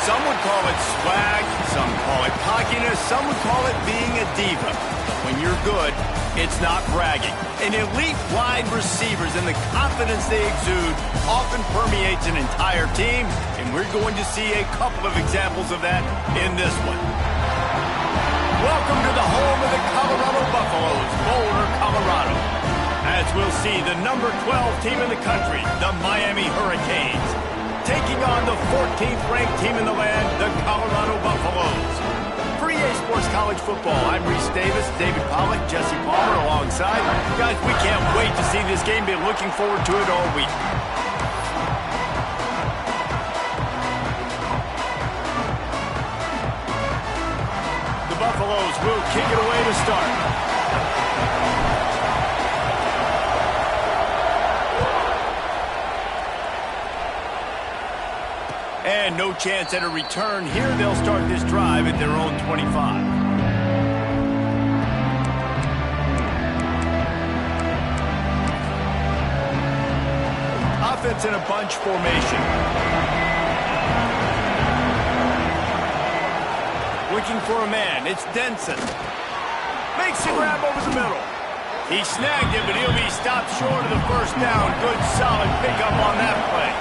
Some would call it swag, some call it cockiness, some would call it being a diva. But when you're good, it's not bragging. An elite wide receivers and the confidence they exude often permeates an entire team, and we're going to see a couple of examples of that in this one. Welcome to the home of the Colorado Buffaloes, Boulder, Colorado. As we'll see, the number 12 team in the country, the Miami Hurricanes, taking on the 14th-ranked team in the land, the Colorado Buffaloes. For EA Sports College Football, I'm Reese Davis, David Pollack, Jesse Palmer alongside. Guys, we can't wait to see this game. Been looking forward to it all week. The Buffaloes will kick it away to start. And no chance at a return here. They'll start this drive at their own 25. Offense in a bunch formation. Looking for a man. It's Denson. Makes the grab over the middle. He snagged it, but he'll be stopped short of the first down. Good, solid pickup on that play.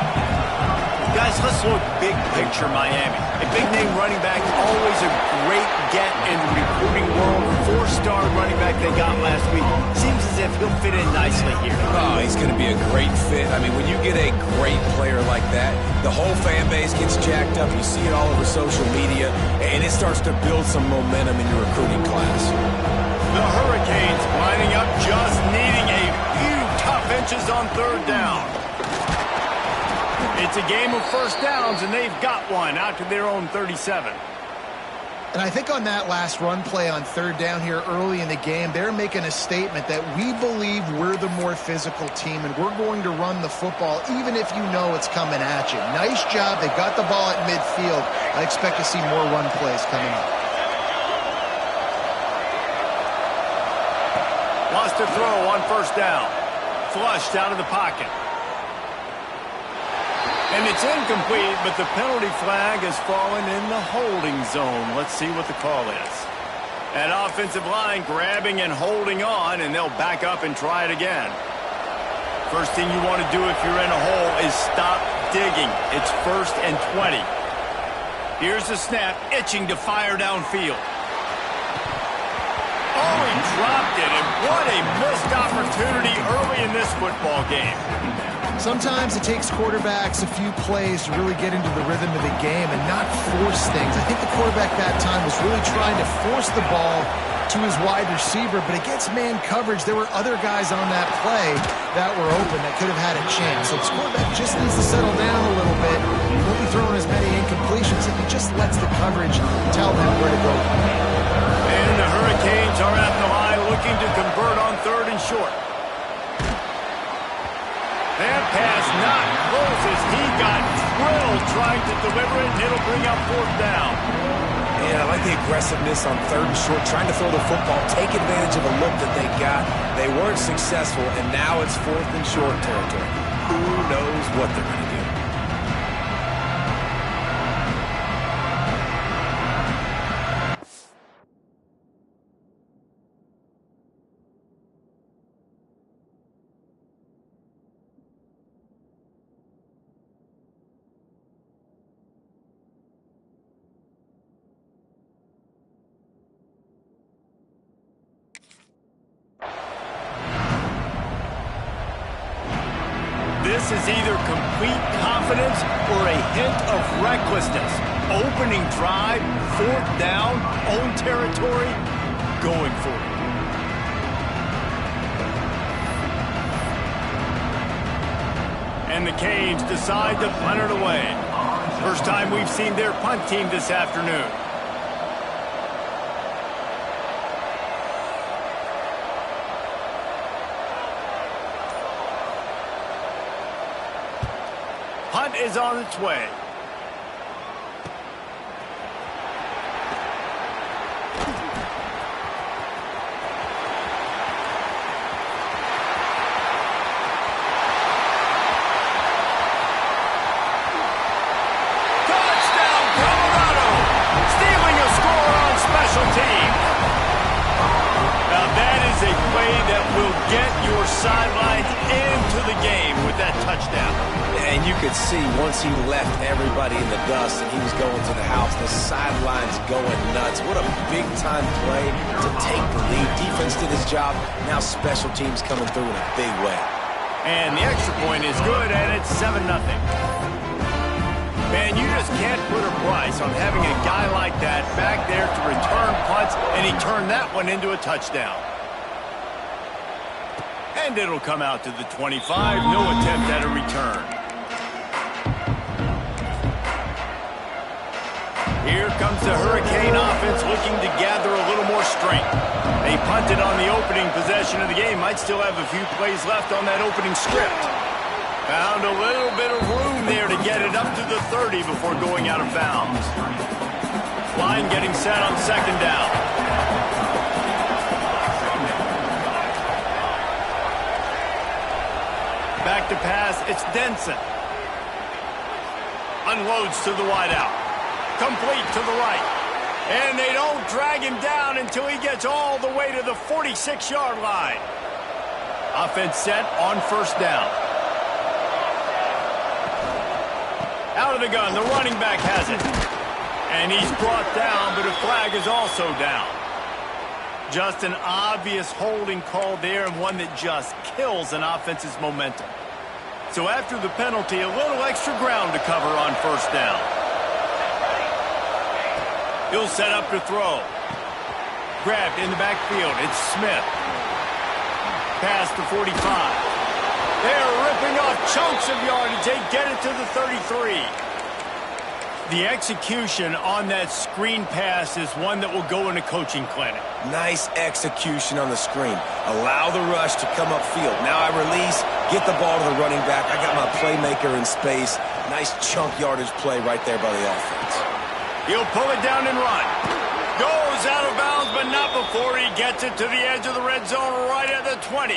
Guys, let's look big picture Miami. A big-name running back, always a great get in the recruiting world. Four-star running back they got last week. Seems as if he'll fit in nicely here. Oh, he's going to be a great fit. I mean, when you get a great player like that, the whole fan base gets jacked up. You see it all over social media, and it starts to build some momentum in your recruiting class. The Hurricanes lining up, just needing a few tough inches on third down. It's a game of first downs, and they've got one out to their own 37. And I think on that last run play on third down here early in the game, they're making a statement that we believe we're the more physical team, and we're going to run the football even if you know it's coming at you. Nice job. They got the ball at midfield. I expect to see more run plays coming up. Lost to throw on first down. Flushed out of the pocket. And it's incomplete, but the penalty flag has fallen in the holding zone. Let's see what the call is. An offensive line grabbing and holding on, and they'll back up and try it again. First thing you want to do if you're in a hole is stop digging. It's 1st and 20. Here's the snap, itching to fire downfield. Oh, he dropped it, and what a missed opportunity early in this football game. Sometimes it takes quarterbacks a few plays to really get into the rhythm of the game and not force things. I think the quarterback that time was really trying to force the ball to his wide receiver, but against man coverage, there were other guys on that play that were open that could have had a chance. So this quarterback just needs to settle down a little bit. He won't be throwing as many incompletions if he just lets the coverage tell him where to go. And the Hurricanes are at the line looking to convert on third and short. That pass not close as he got drilled trying to deliver it, and it'll bring up fourth down. Yeah, I like the aggressiveness on third and short, trying to throw the football, take advantage of a look that they got. They weren't successful, and now it's 4th and short territory. Who knows what they're going to do? This is either complete confidence or a hint of recklessness. Opening drive, 4th down, own territory, going for it. And the Canes decide to punt it away. First time we've seen their punt team this afternoon. Punt is on its way. Touchdown, sidelines into the game with that touchdown. And you could see once he left everybody in the dust and he was going to the house, the sidelines going nuts. What a big-time play to take the lead. Defense did his job. Now special teams coming through in a big way. And the extra point is good, and it's 7-0. Man, you just can't put a price on having a guy like that back there to return punts, and he turned that one into a touchdown. And it'll come out to the 25. No attempt at a return. Here comes the Hurricane offense looking to gather a little more strength. They punted on the opening possession of the game. Might still have a few plays left on that opening script. Found a little bit of room there to get it up to the 30 before going out of bounds. Line getting set on second down. Back to pass, it's Denson. Unloads to the wideout. Complete to the right. And they don't drag him down until he gets all the way to the 46-yard line. Offense set on first down. Out of the gun, the running back has it. And he's brought down, but a flag is also down. Just an obvious holding call there, and one that just kills an offense's momentum. So after the penalty, a little extra ground to cover on first down. He'll set up to throw. Grabbed in the backfield. It's Smith. Pass to 45. They're ripping off chunks of yardage. They get it to the 33. The execution on that screen pass is one that will go in a coaching clinic. Nice execution on the screen. Allow the rush to come upfield. Now I release, get the ball to the running back. I got my playmaker in space. Nice chunk yardage play right there by the offense. He'll pull it down and run. Goes out of bounds, but not before he gets it to the edge of the red zone right at the 20.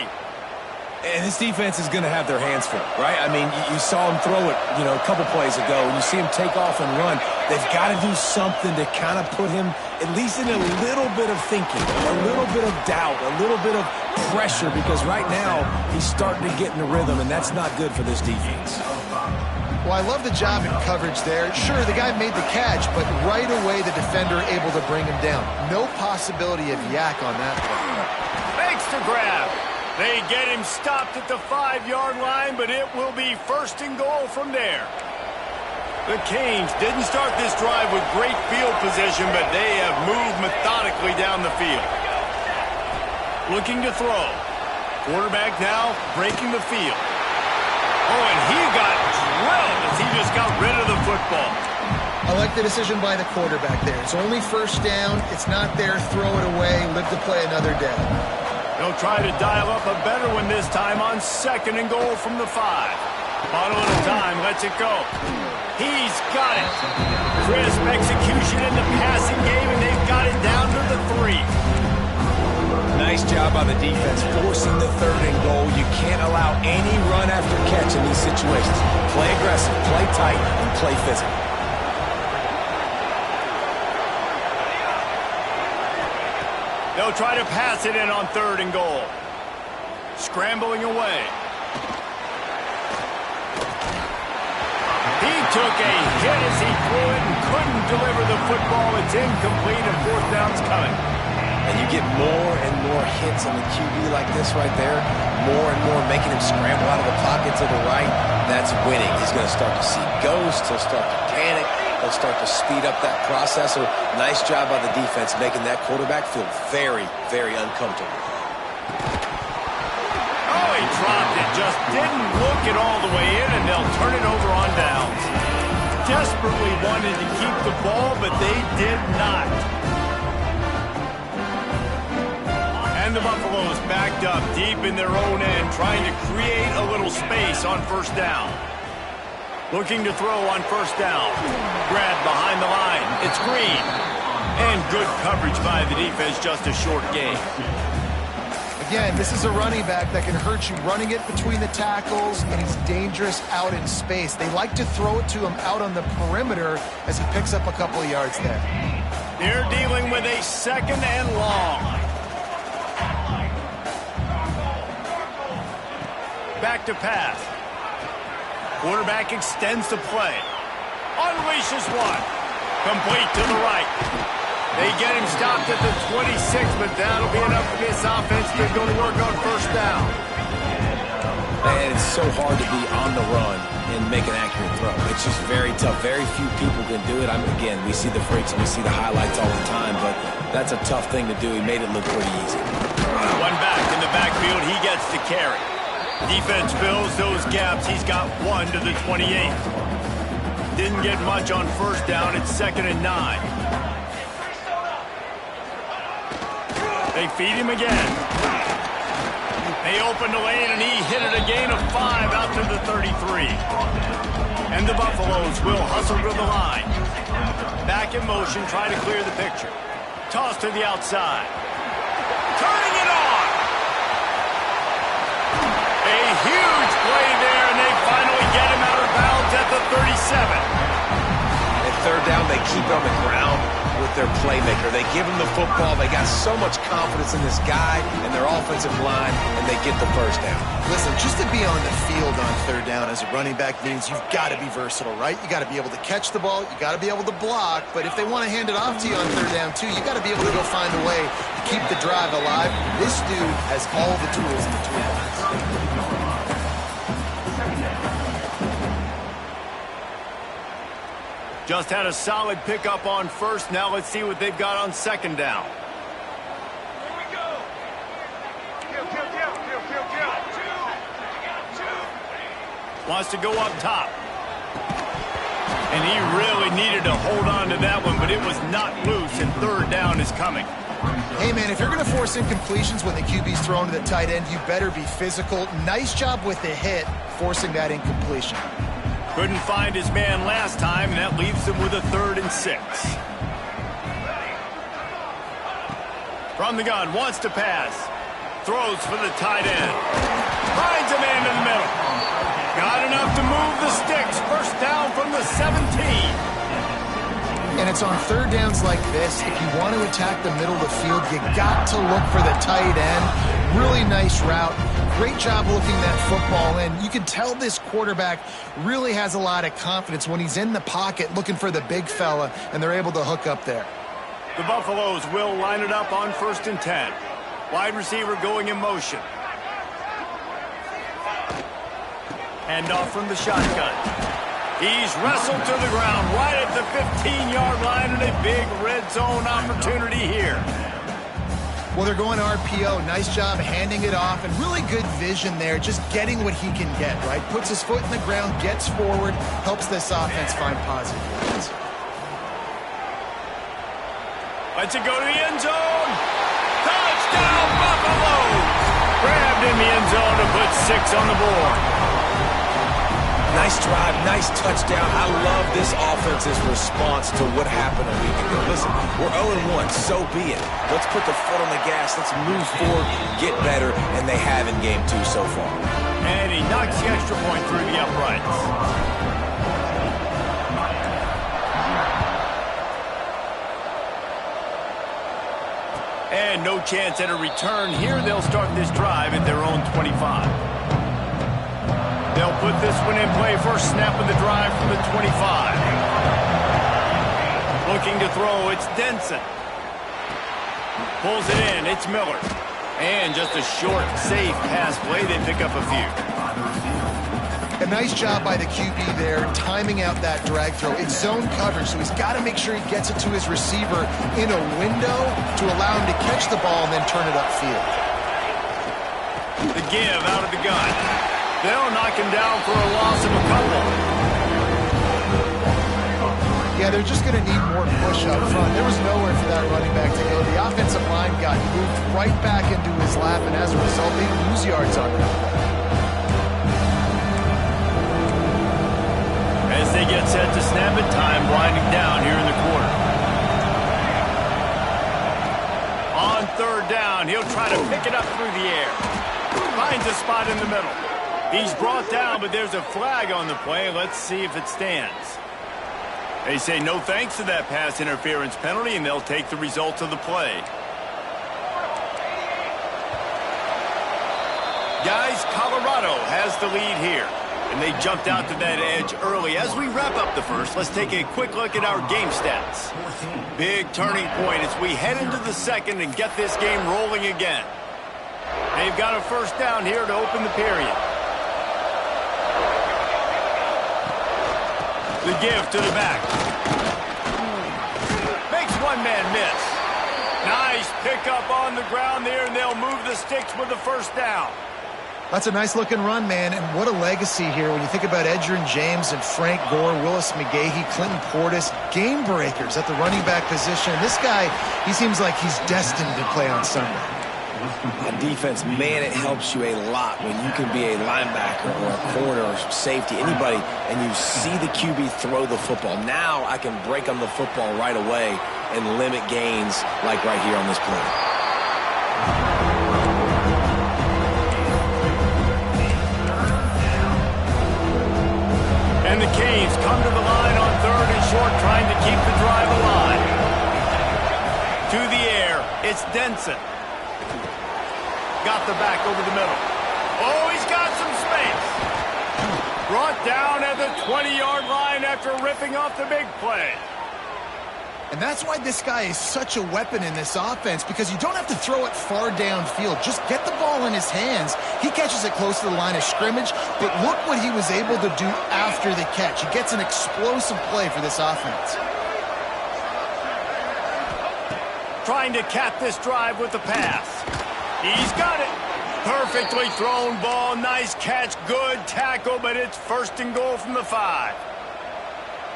And this defense is going to have their hands full, right? I mean, you saw him throw it, a couple plays ago, and you see him take off and run. They've got to do something to kind of put him at least in a little bit of thinking, a little bit of doubt, a little bit of pressure, because right now he's starting to get in the rhythm, and that's not good for this defense. Well, I love the job in coverage there. Sure, the guy made the catch, but right away the defender able to bring him down. No possibility of yak on that play. Makes the grab. They get him stopped at the 5-yard line, but it will be first and goal from there. The Canes didn't start this drive with great field position, but they have moved methodically down the field. Looking to throw. Quarterback now breaking the field. Oh, and he got drilled as he just got rid of the football. I like the decision by the quarterback there. It's only first down. It's not there. Throw it away. Live to play another day. They'll try to dial up a better one this time on second and goal from the 5. On a little time, lets it go. He's got it. Crisp execution in the passing game, and they've got it down to the 3. Nice job by the defense, forcing the third and goal. You can't allow any run after catch in these situations. Play aggressive, play tight, and play physical. They'll try to pass it in on third and goal. Scrambling away. He took a hit as he threw it and couldn't deliver the football. It's incomplete and fourth down's coming. And you get more and more hits on the QB like this right there. More and more making him scramble out of the pocket to the right. That's winning. He's going to start to see ghosts. He'll start to panic. He'll start to speed up that process. So nice job by the defense making that quarterback feel very, very uncomfortable. Oh, he dropped it. Just didn't look it all the way in, and they'll turn it over on downs. Desperately wanted to keep the ball, but they did not. And the Buffaloes backed up deep in their own end, trying to create a little space on first down. Looking to throw on first down. Grab behind the line. It's Green. And good coverage by the defense, just a short gain. Again, this is a running back that can hurt you running it between the tackles, and he's dangerous out in space. They like to throw it to him out on the perimeter as he picks up a couple of yards there. They're dealing with a second and long. back to pass. Quarterback extends the play. Unleashes one. Complete to the right. They get him stopped at the 26, but that'll be enough for this offense to go to work on first down. Man, it's so hard to be on the run and make an accurate throw. It's just very tough. Very few people can do it. Again, we see the freaks and we see the highlights all the time, but that's a tough thing to do. He made it look pretty easy. One back in the backfield. He gets the carry. Defense fills those gaps. He's got 1 to the 28. Didn't get much on first down. It's 2nd and 9. They feed him again. They open the lane, and he hit it a gain of 5 out to the 33. And the Buffaloes will hustle to the line. Back in motion, try to clear the picture. Toss to the outside. Turning it on. A huge play there, and they finally get him out of bounds at the 37. At third down, they keep it on the ground with their playmaker. They give him the football. They got so much confidence in this guy and their offensive line, and they get the first down. Listen, just to be on the field on third down as a running back means you've got to be versatile, right? You got to be able to catch the ball. You got to be able to block. But if they want to hand it off to you on third down, too, you got to be able to go find a way to keep the drive alive. This dude has all the tools in the toolbox. Just had a solid pickup on first. Now let's see what they've got on second down. Here we go. Wants to go up top. And he really needed to hold on to that one, but it was not loose, and third down is coming. Hey, man, if you're going to force incompletions when the QB's thrown to the tight end, you better be physical. Nice job with the hit, forcing that incompletion. Couldn't find his man last time, and that leaves him with a 3rd and 6. From the gun, wants to pass. Throws for the tight end. Finds a man in the middle. Got enough to move the sticks. First down from the 17. And it's on third downs like this. If you want to attack the middle of the field, you got to look for the tight end. Really nice route. Great job looking that football in. You can tell this quarterback really has a lot of confidence when he's in the pocket looking for the big fella, and they're able to hook up there. The Buffaloes will line it up on 1st and 10. Wide receiver going in motion. Handoff from the shotgun. He's wrestled to the ground right at the 15-yard line, and a big red zone opportunity here. Well, they're going RPO. Nice job handing it off, and really good vision there, just getting what he can get, right? Puts his foot in the ground, gets forward, helps this offense find positive points. Lets it go to the end zone. Touchdown, Buffaloes! Grabbed in the end zone to put 6 on the board. Nice drive, nice touchdown. I love this offense's response to what happened a week ago. Listen, we're 0-1, so be it. Let's put the foot on the gas. Let's move forward, get better, and they have in game 2 so far. And he knocks the extra point through the uprights. And no chance at a return here. They'll start this drive at their own 25. They'll put this one in play. First snap of the drive from the 25. Looking to throw, it's Denson. Pulls it in, it's Miller. And just a short, safe pass play. They pick up a few. A nice job by the QB there, timing out that drag throw. It's zone coverage, so he's got to make sure he gets it to his receiver in a window to allow him to catch the ball and then turn it upfield. The give out of the gun. They'll knock him down for a loss of a couple. Yeah, they're just going to need more push up front. There was nowhere for that running back to go. The offensive line got moved right back into his lap, and as a result, they lose yards on that. As they get set to snap it, time winding down here in the quarter. On third down, he'll try to pick it up through the air. Finds a spot in the middle. He's brought down, but there's a flag on the play. Let's see if it stands. They say no thanks to that pass interference penalty, and they'll take the results of the play. Guys, Colorado Colorado has the lead here. And they jumped out to that edge early. As we wrap up the first, let's take a quick look at our game stats. Big turning point as we head into the second and get this game rolling again. They've got a first down here to open the period. The give to the back. Makes one man miss. Nice pickup on the ground there, and they'll move the sticks with the first down. That's a nice-looking run, man, and what a legacy here when you think about Edgerrin James and Frank Gore, Willis McGahee, Clinton Portis, game breakers at the running back position. This guy, he seems like he's destined to play on Sunday. On defense, man, it helps you a lot when you can be a linebacker or a corner or safety, anybody, and you see the QB throw the football. Now I can break on the football right away and limit gains like right here on this play. And the Canes come to the line on third and short, trying to keep the drive alive. To the air, it's Denson. Got the back over the middle. Oh, he's got some space. Brought down at the 20-yard line after ripping off the big play. And that's why this guy is such a weapon in this offense, because you don't have to throw it far downfield. Just get the ball in his hands. He catches it close to the line of scrimmage, but look what he was able to do after the catch. He gets an explosive play for this offense. Trying to cap this drive with the pass. He's got it. Perfectly thrown ball. Nice catch. Good tackle, but it's first and goal from the 5.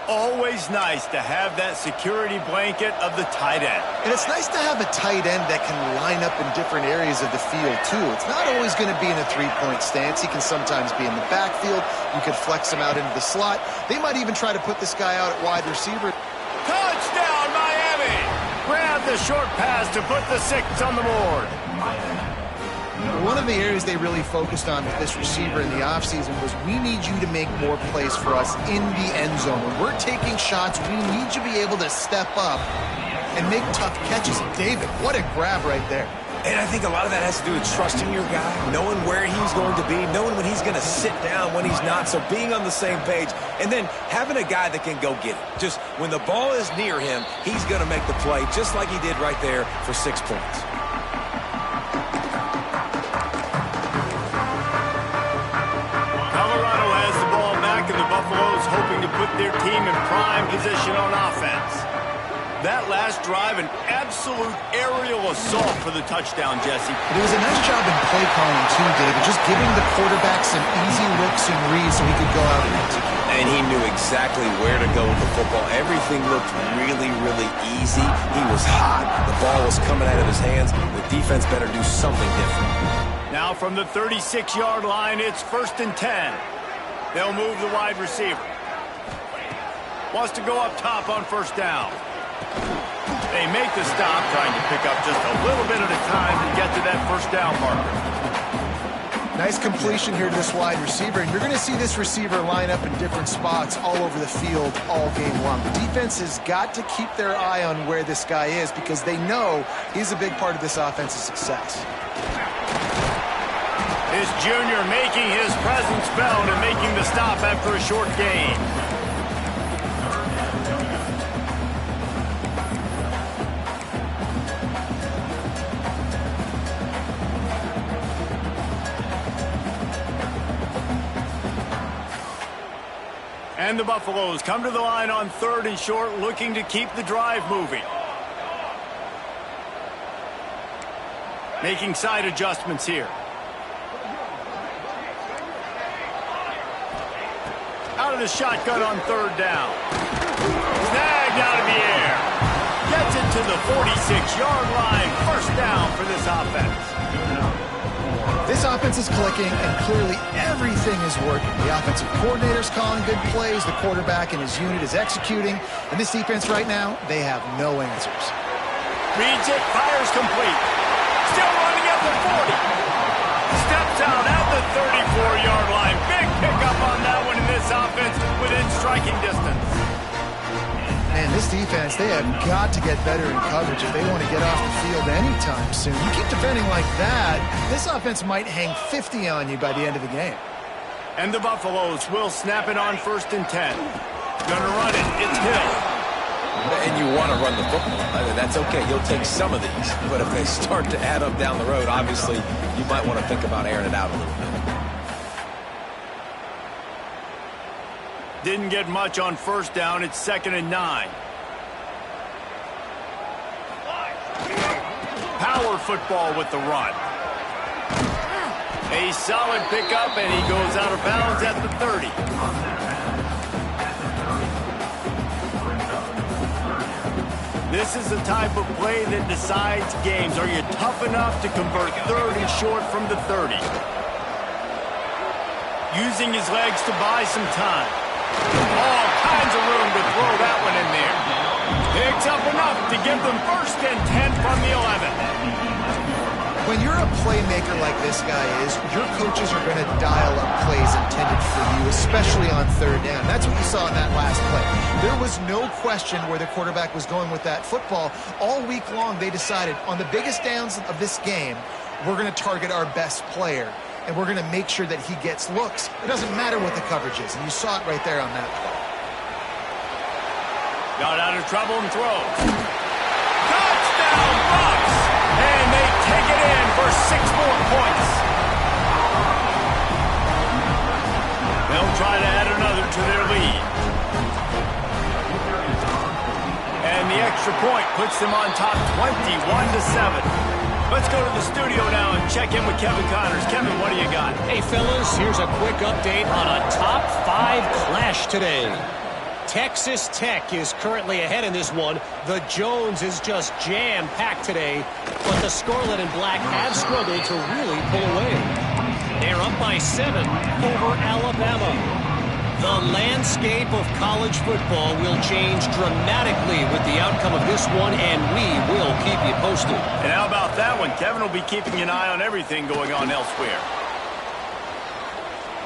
Always nice to have that security blanket of the tight end. And it's nice to have a tight end that can line up in different areas of the field, too. It's not always going to be in a three-point stance. He can sometimes be in the backfield. You could flex him out into the slot. They might even try to put this guy out at wide receiver. Touchdown, Miami! Grab the short pass to put the 6 on the board. One of the areas they really focused on with this receiver in the offseason was, we need you to make more plays for us in the end zone. When we're taking shots, we need you to be able to step up and make tough catches. David, what a grab right there. And I think a lot of that has to do with trusting your guy, knowing where he's going to be, knowing when he's going to sit down, when he's not, so being on the same page, and then having a guy that can go get it. Just when the ball is near him, he's going to make the play, just like he did right there for 6 points. And the Buffaloes hoping to put their team in prime position on offense. That last drive, an absolute aerial assault for the touchdown, Jesse. It was a nice job in play calling, too, David. Just giving the quarterback some easy looks and reads so he could go out and execute. And he knew exactly where to go with the football. Everything looked really, really easy. He was hot. The ball was coming out of his hands. The defense better do something different. Now from the 36-yard line, it's 1st and 10. They'll move the wide receiver. Wants to go up top on first down. They make the stop, trying to pick up just a little bit at a time to get to that first down marker. Nice completion here to this wide receiver, and you're going to see this receiver line up in different spots all over the field all game long. The defense has got to keep their eye on where this guy is, because they know he's a big part of this offense's success. This junior making his presence felt and making the stop after a short gain. And the Buffaloes come to the line on 3rd and short, looking to keep the drive moving. Making side adjustments here. Out of the shotgun on 3rd down. Snagged out of the air. Gets it to the 46-yard line. First down for this offense. This offense is clicking, and clearly everything is working. The offensive coordinator's calling good plays. The quarterback and his unit is executing. And this defense right now, they have no answers. Reads it, fires complete. Still running at the 40. Steps out at the 34-yard line. Big pickup on that one in this offense within striking distance. Man, This defense, they have got to get better in coverage if they want to get off the field anytime soon. You keep defending like that, this offense might hang 50 on you by the end of the game. And the Buffaloes will snap it on 1st and 10. Gonna run it. It's Hill. And you want to run the football. I mean, that's okay. You'll take some of these. But if they start to add up down the road, obviously, you might want to think about airing it out a little bit. Didn't get much on 1st down. It's 2nd and 9. Power football with the run. A solid pickup, and he goes out of bounds at the 30. This is the type of play that decides games. Are you tough enough to convert 30 short from the 30? Using his legs to buy some time. All kinds of room to throw that one in there. Picks up enough to give them 1st and 10 from the 11. When you're a playmaker like this guy is, your coaches are going to dial up plays intended for you, especially on 3rd down. That's what you saw in that last play. There was no question where the quarterback was going with that football. All week long, they decided on the biggest downs of this game, we're going to target our best player, and we're going to make sure that he gets looks. It doesn't matter what the coverage is, and you saw it right there on that play. Got out of trouble and throws. Touchdown, Bucs! And they take it in for 6 more points. They'll try to add another to their lead. And the extra point puts them on top 21-7. Let's go to the studio now and check in with Kevin Connors. Kevin, what do you got? Hey, fellas, here's a quick update on a top 5 clash today. Texas Tech is currently ahead in this one. The Jones is just jam-packed today, but the Scarlet and Black have struggled to really pull away. They're up by 7 over Alabama. The landscape of college football will change dramatically with the outcome of this one, and we will keep you posted. And how about that one? Kevin will be keeping an eye on everything going on elsewhere.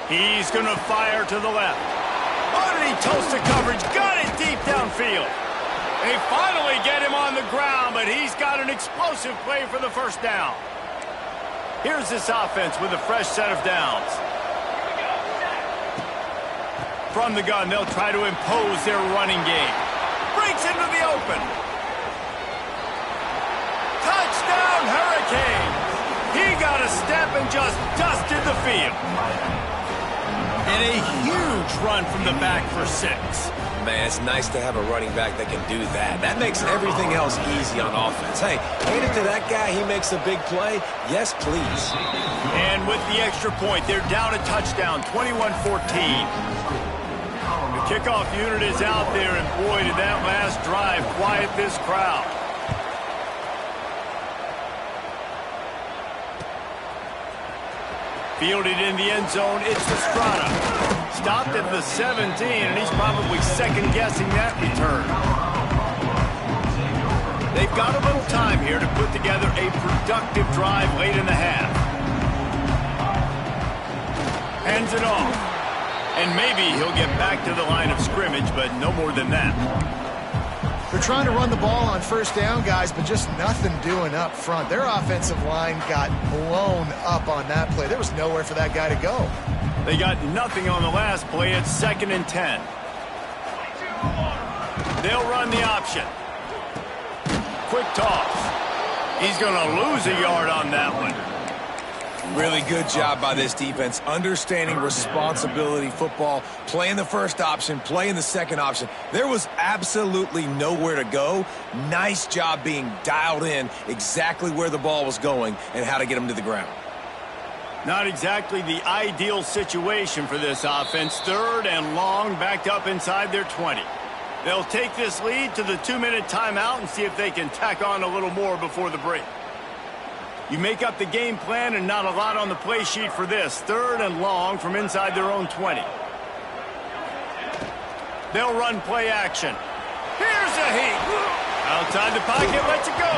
He's going to fire to the left. Oh, did he toast the coverage? Got it deep downfield. They finally get him on the ground, but he's got an explosive play for the 1st down. Here's this offense with a fresh set of downs. From the gun, they'll try to impose their running game. Breaks into the open. Touchdown, Hurricanes! He got a step and just dusted the field. And a huge run from the back for 6. Man, it's nice to have a running back that can do that. That makes everything else easy on offense. Hey, hand it to that guy, he makes a big play. Yes, please. And with the extra point, they're down a touchdown, 21-14. The kickoff unit is out there, and boy, did that last drive quiet this crowd. Fielded in the end zone, it's Estrada. Stopped at the 17, and he's probably second-guessing that return. They've got a little time here to put together a productive drive late in the half. Hands it off. And maybe he'll get back to the line of scrimmage, but no more than that. They're trying to run the ball on 1st down, guys, but just nothing doing up front. Their offensive line got blown up on that play. There was nowhere for that guy to go. They got nothing on the last play. It's 2nd and 10. They'll run the option. Quick toss. He's going to lose a yard on that one. Really good job by this defense, understanding responsibility football, playing the 1st option, playing the 2nd option. There was absolutely nowhere to go. Nice job being dialed in exactly where the ball was going and how to get him to the ground. Not exactly the ideal situation for this offense. 3rd and long, backed up inside their 20. They'll take this lead to the 2-minute timeout and see if they can tack on a little more before the break. You make up the game plan and not a lot on the play sheet for this. 3rd and long from inside their own 20. They'll run play action. Here's a heat. Outside the pocket, lets it go.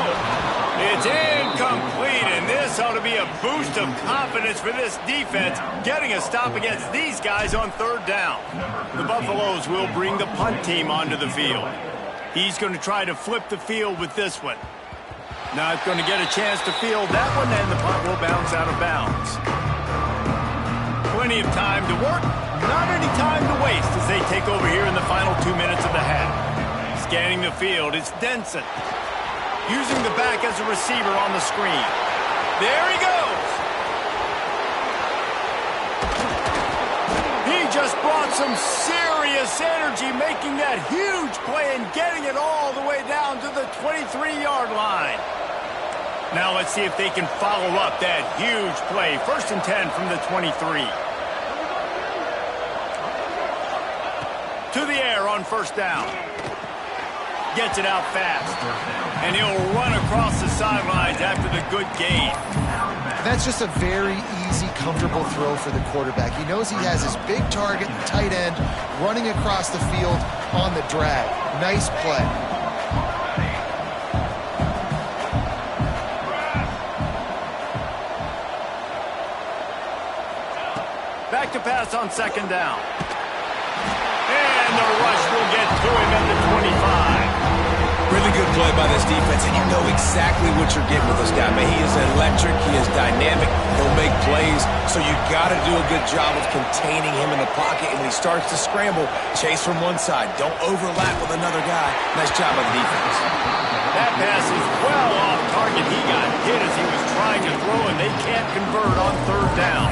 It's incomplete, and this ought to be a boost of confidence for this defense, getting a stop against these guys on 3rd down. The Buffaloes will bring the punt team onto the field. He's going to try to flip the field with this one. Not going to get a chance to field that one, and the punt will bounce out of bounds. Plenty of time to work, not any time to waste as they take over here in the final 2 minutes of the half. Scanning the field, it's Denson. Using the back as a receiver on the screen. There he goes. He just brought some serious energy, making that huge play and getting it all the way down to the 23-yard line. Now let's see if they can follow up that huge play. 1st and 10 from the 23. To the air on 1st down. Gets it out fast. And he'll run across the sidelines after the good gain. That's just a very easy, comfortable throw for the quarterback. He knows he has his big target, the tight end, running across the field on the drag. Nice play. Back to pass on 2nd down. And the rush will get to him at the 25. Really good play by this defense, and you know exactly what you're getting with this guy. Man, he is electric. He is dynamic. He'll make plays, so you got to do a good job of containing him in the pocket. And when he starts to scramble, chase from one side. Don't overlap with another guy. Nice job by the defense. That pass is well off target. He got hit as he was trying to throw, and they can't convert on 3rd down.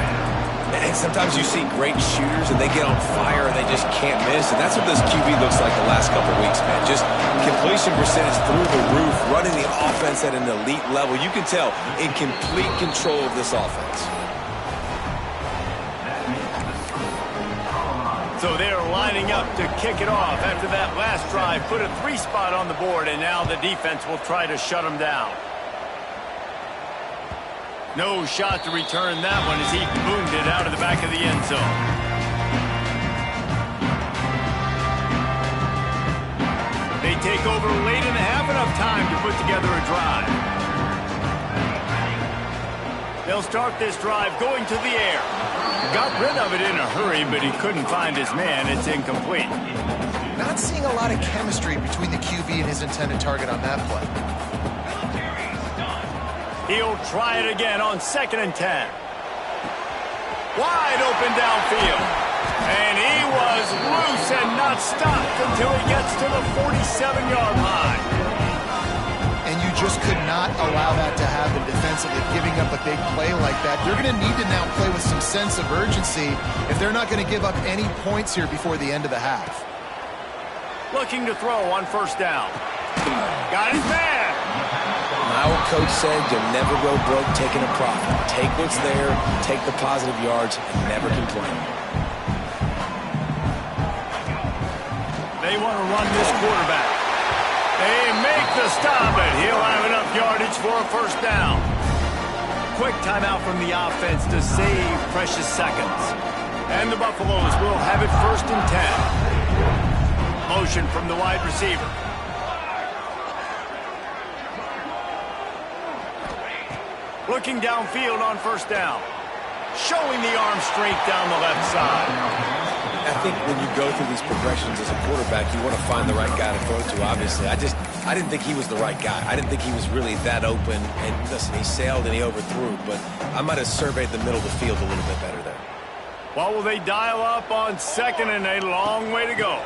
And sometimes you see great shooters, and they get on fire, and they just can't miss. And that's what this QB looks like the last couple of weeks, man. Just completion percentage through the roof, running the offense at an elite level. You can tell in complete control of this offense. So they're lining up to kick it off after that last drive. Put a 3 spot on the board, and now the defense will try to shut them down. No shot to return that one as he boomed it out of the back of the end zone. They take over late in the half, enough time to put together a drive. They'll start this drive going to the air. Got rid of it in a hurry, but he couldn't find his man. It's incomplete. Not seeing a lot of chemistry between the QB and his intended target on that play. He'll try it again on 2nd and 10. Wide open downfield. And he was loose and not stopped until he gets to the 47-yard line. And you just could not allow that to happen defensively, giving up a big play like that. You're going to need to now play with some sense of urgency if they're not going to give up any points here before the end of the half. Looking to throw on 1st down. Got his man. My old coach said you'll never go broke taking a profit. Take what's there, take the positive yards, and never complain. They want to run this quarterback. They make the stop, but he'll have enough yardage for a 1st down. Quick timeout from the offense to save precious seconds. And the Buffaloes will have it 1st and 10. Motion from the wide receiver. Looking downfield on 1st down. Showing the arm strength down the left side. I think when you go through these progressions as a quarterback, you want to find the right guy to throw to, obviously. I didn't think he was the right guy. I didn't think he was really that open. And listen, he sailed and he overthrew, but I might have surveyed the middle of the field a little bit better there. Well, will they dial up on 2nd and a long way to go?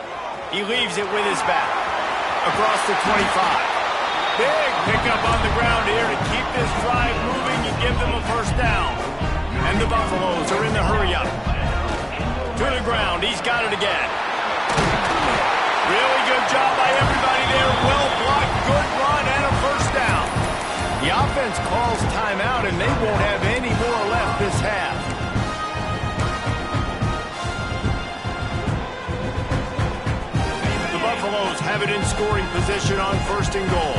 He leaves it with his back. Across the 25. Big pickup on the ground here to keep this drive moving and give them a 1st down. And the Buffaloes are in the hurry-up. To the ground, he's got it again. Really good job by everybody there. Well blocked, good run, and a 1st down. The offense calls timeout, and they won't have any more left this half. The Buffaloes have it in scoring position on 1st and goal.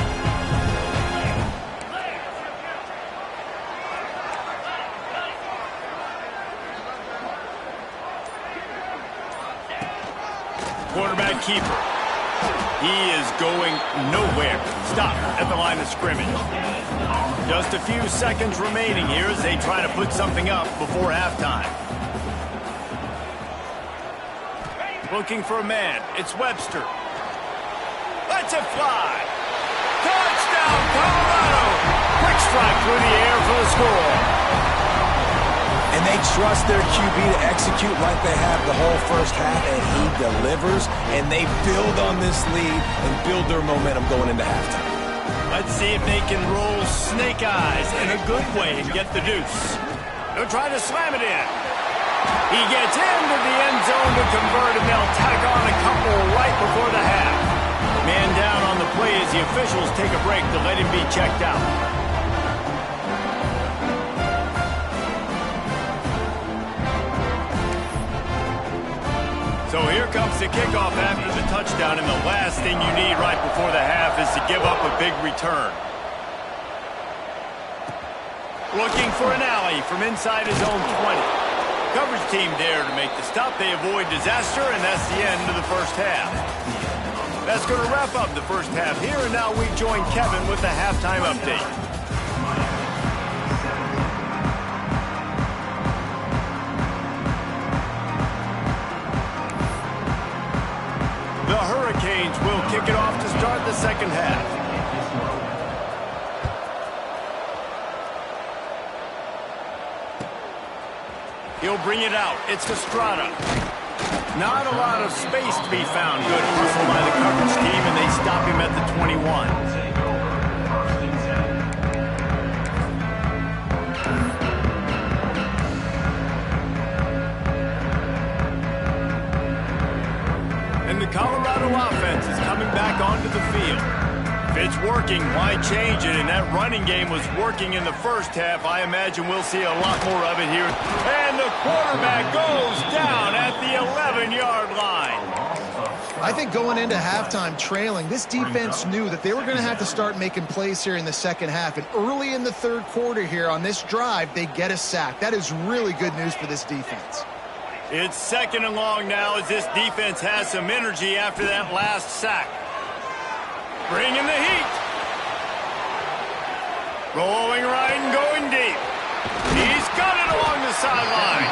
Quarterback keeper. He is going nowhere. Stop at the line of scrimmage. Just a few seconds remaining here as they try to put something up before halftime. Looking for a man. It's Webster. Let's lets it fly. Touchdown, Colorado. Quick strike through the air for the score. And they trust their QB to execute like they have the whole first half, and he delivers, and they build on this lead and build their momentum going into halftime. Let's see if they can roll snake eyes in a good way and get the deuce. They'll try to slam it in. He gets into the end zone to convert, and they'll tack on a couple right before the half. Man down on the play as the officials take a break to let him be checked out. So here comes the kickoff after the touchdown, and the last thing you need right before the half is to give up a big return. Looking for an alley from inside his own 20. Coverage team there to make the stop. They avoid disaster, and that's the end of the first half. That's going to wrap up the first half here, and now we join Kevin with the halftime update. The Hurricanes will kick it off to start the second half. He'll bring it out. It's Estrada. Not a lot of space to be found. Good hustle by the coverage team, and they stop him at the 21. And the Colorado offense is coming back onto the field. If it's working, why change it? And that running game was working in the first half. I imagine we'll see a lot more of it here. And the quarterback goes down at the 11-yard line. I think going into halftime trailing, this defense knew that they were going to have to start making plays here in the second half. And early in the third quarter here on this drive, they get a sack. That is really good news for this defense. It's second and long now as this defense has some energy after that last sack. Bringing the heat. Rolling right and going deep. He's got it along the sideline.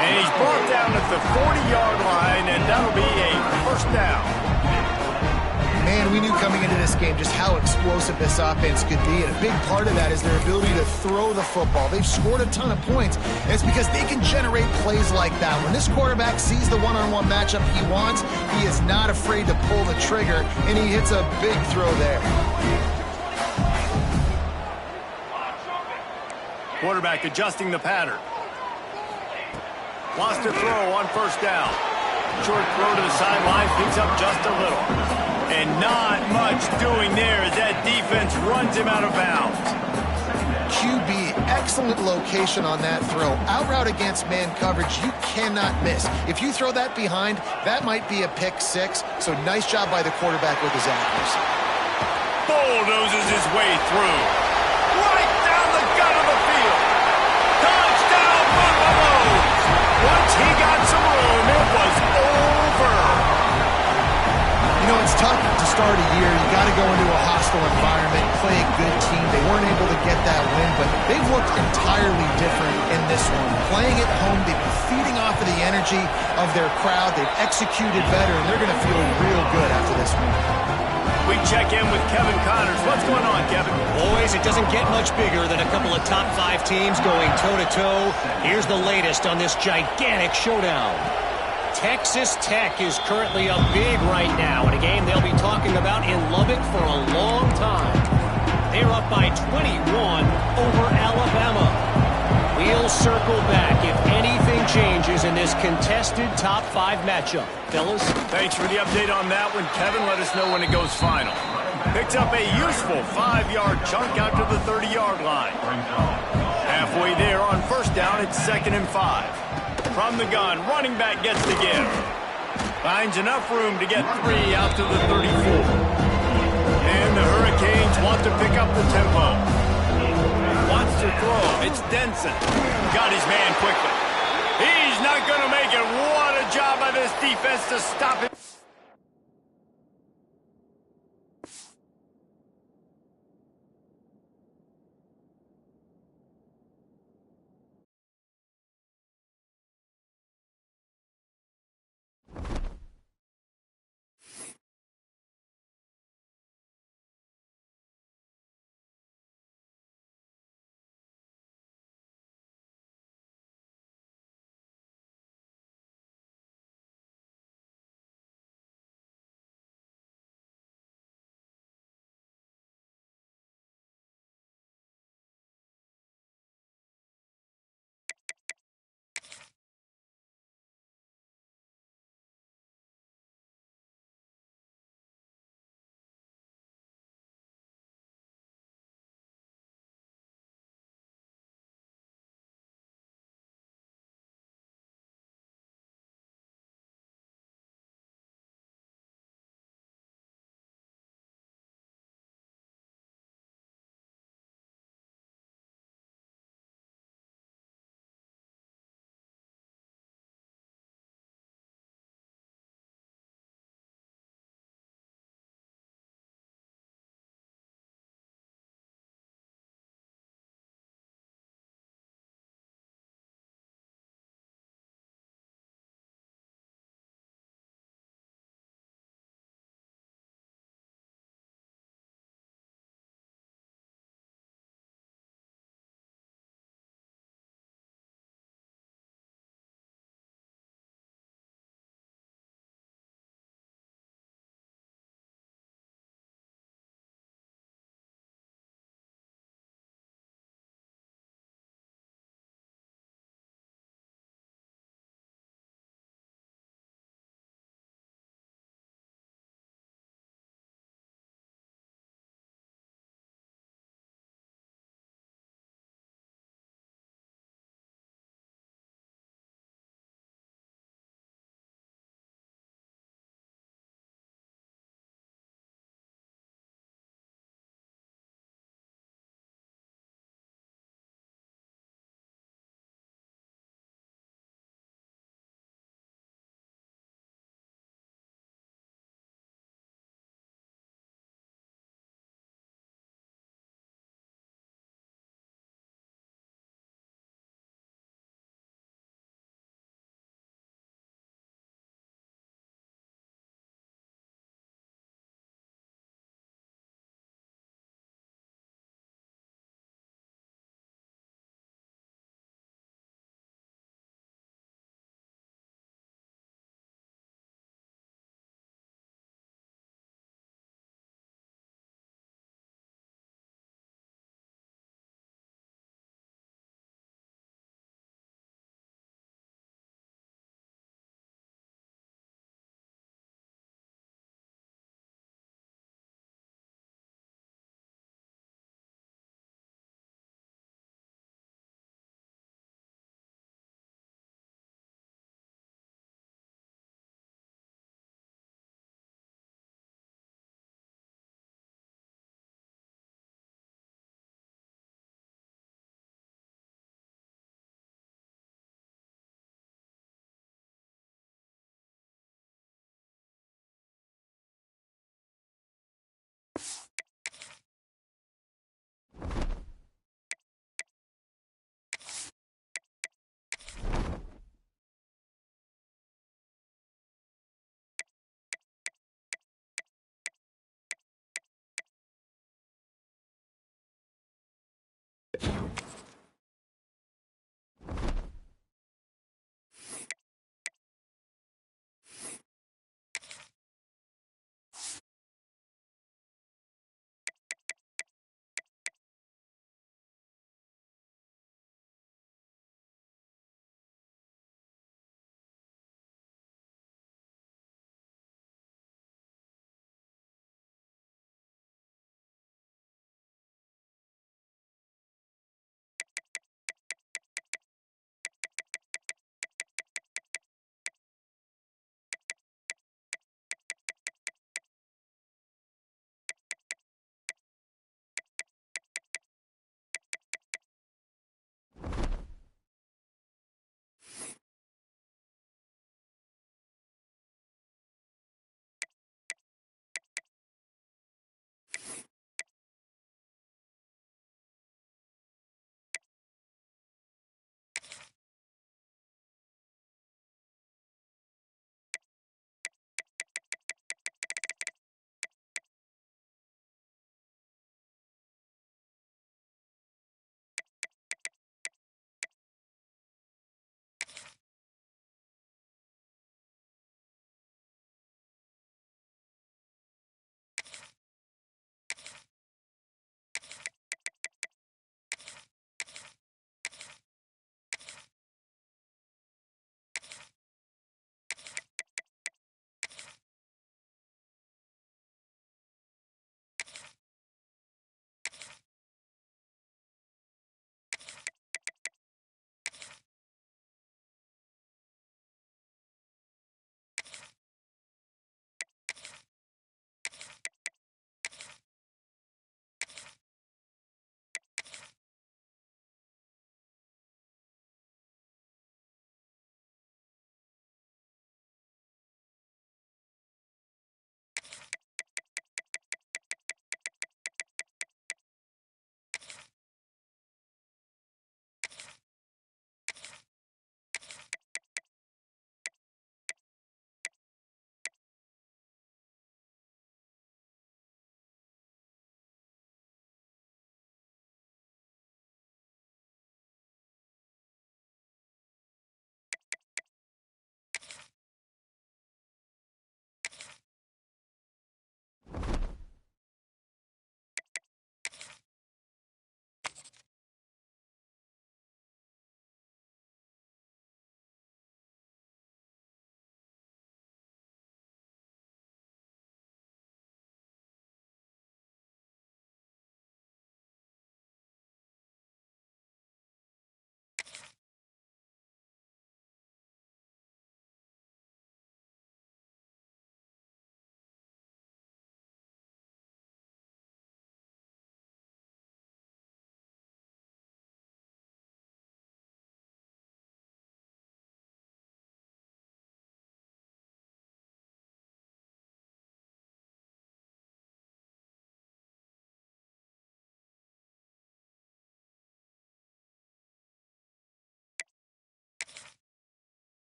And he's brought down at the 40-yard line, and that'll be a first down. Man, we knew coming into this game just how explosive this offense could be, and a big part of that is their ability to throw the football. They've scored a ton of points, and it's because they can generate plays like that. When this quarterback sees the one-on-one matchup he wants, he is not afraid to pull the trigger, and he hits a big throw there. Quarterback adjusting the pattern. Lost a throw on first down. Short throw to the sideline, picks up just a little. And not much doing there as that defense runs him out of bounds. QB, excellent location on that throw. Out route against man coverage, you cannot miss. If you throw that behind, that might be a pick six. So nice job by the quarterback with his accuracy. Bulldozes his way through. Right down the gut of the field. Touchdown, Buffaloes! Once he got some room, it was over. You know, it's tough to start a year. You got to go into a hostile environment, play a good team. They weren't able to get that win, but they've looked entirely different in this one. Playing at home, they've been feeding off of the energy of their crowd. They've executed better, and they're going to feel real good after this one. We check in with Kevin Connors. What's going on, Kevin? Boys, it doesn't get much bigger than a couple of top 5 teams going toe-to-toe. Here's the latest on this gigantic showdown. Texas Tech is currently up big right now in a game they'll be talking about in Lubbock for a long time. They're up by 21 over Alabama. We'll circle back if anything changes in this contested top 5 matchup. Fellas? Thanks for the update on that one, Kevin. Let us know when it goes final. Picks up a useful 5-yard chunk out to the 30-yard line. Halfway there on first down, it's 2nd and 5. From the gun, running back gets the give. Finds enough room to get 3 out to the 34. And the Hurricanes want to pick up the tempo. Wants to throw. It's Denson. Got his man quickly. He's not going to make it. What a job by this defense to stop it.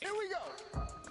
Here we go.